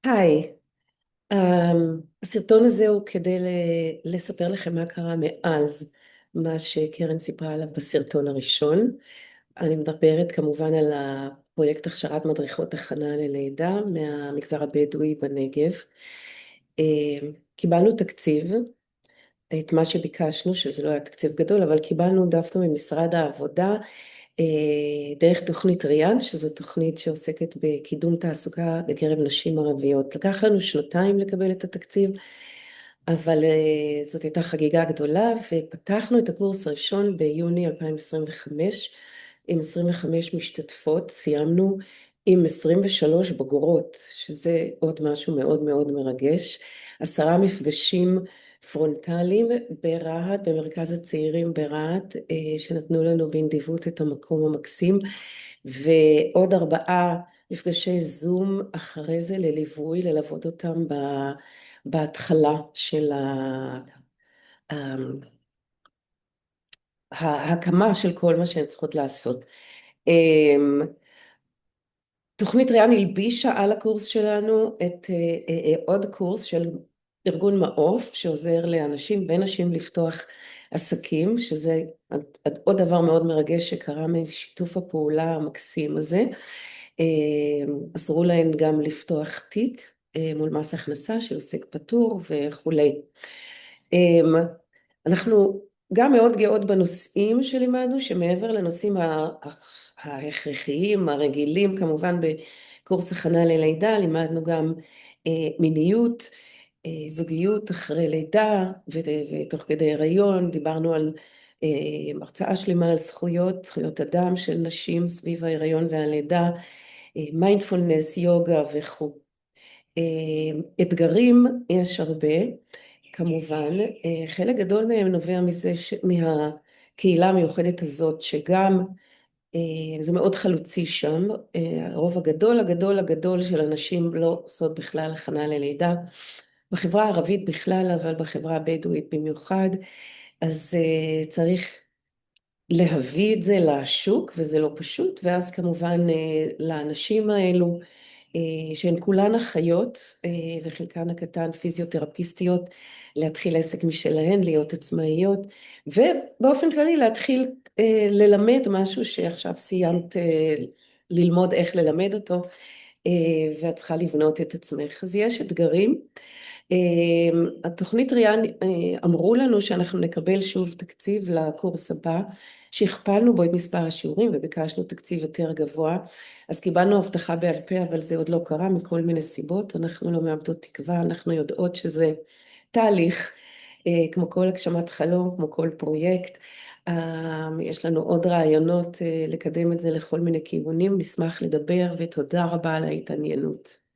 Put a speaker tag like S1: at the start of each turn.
S1: היי, הסרטון הזה הוא כדי לספר לכם מה קרה מאז מה שקרן סיפרה עליו בסרטון הראשון. אני מדברת כמובן על הפרויקט הכשרת מדריכות הכנה ללידה מהמגזר הבדואי בנגב. קיבלנו תקציב, את מה שביקשנו, שזה לא היה תקציב גדול, אבל קיבלנו דווקא ממשרד העבודה דרך תוכנית ריאן, שזו תוכנית שעוסקת בקידום תעסוקה בקרב נשים ערביות. לקח לנו שנתיים לקבל את התקציב, אבל זאת הייתה חגיגה גדולה, ופתחנו את הקורס הראשון ביוני 2025, עם 25 משתתפות, סיימנו עם 23 בוגרות, שזה עוד משהו מאוד מאוד מרגש. 10 מפגשים פרונטליים ברהט, במרכז הצעירים ברהט, שנתנו לנו בנדיבות את המקום המקסים, ועוד 4 מפגשי זום אחרי זה לליווי, ללוות אותם בהתחלה של ההקמה של כל מה שהן צריכות לעשות. תוכנית ריאן הלבישה על הקורס שלנו את עוד קורס של ארגון מעוף שעוזר לאנשים ונשים לפתוח עסקים, שזה עוד דבר מאוד מרגש שקרה משיתוף הפעולה המקסים הזה. עזרו להן גם לפתוח תיק מול מס הכנסה של עוסק פטור וכולי. אנחנו גם מאוד גאות בנושאים שלימדנו, שמעבר לנושאים ההכרחיים, הרגילים, כמובן בקורס הכנה ללידה, לימדנו גם מיניות, זוגיות אחרי לידה ותוך כדי הריון, דיברנו על הרצאה שלמה על זכויות אדם של נשים סביב ההיריון והלידה, מיינדפולנס, יוגה וכו'. אתגרים יש הרבה, כמובן, חלק גדול מהם נובע מהקהילה המיוחדת הזאת, שגם זה מאוד חלוצי שם, הרוב הגדול של אנשים לא עושות בכלל הכנה ללידה, בחברה הערבית בכלל, אבל בחברה הבדואית במיוחד, אז צריך להביא את זה לשוק, וזה לא פשוט, ואז כמובן לאנשים האלו, שהן כולן אחיות, וחלקן הקטן פיזיותרפיסטיות, להתחיל עסק משלהן, להיות עצמאיות, ובאופן כללי להתחיל ללמד משהו שעכשיו סיימת ללמוד איך ללמד אותו, ואת צריכה לבנות את עצמך. אז יש אתגרים. התוכנית ריאן אמרו לנו שאנחנו נקבל שוב תקציב לקורס הבא, שהכפלנו בו את מספר השיעורים וביקשנו תקציב יותר גבוה, אז קיבלנו הבטחה בעל פה, אבל זה עוד לא קרה מכל מיני סיבות, אנחנו לא מאבדות תקווה, אנחנו יודעות שזה תהליך, כמו כל הגשמת חלום, כמו כל פרויקט. יש לנו עוד רעיונות לקדם את זה לכל מיני כיוונים, נשמח לדבר, ותודה רבה על ההתעניינות.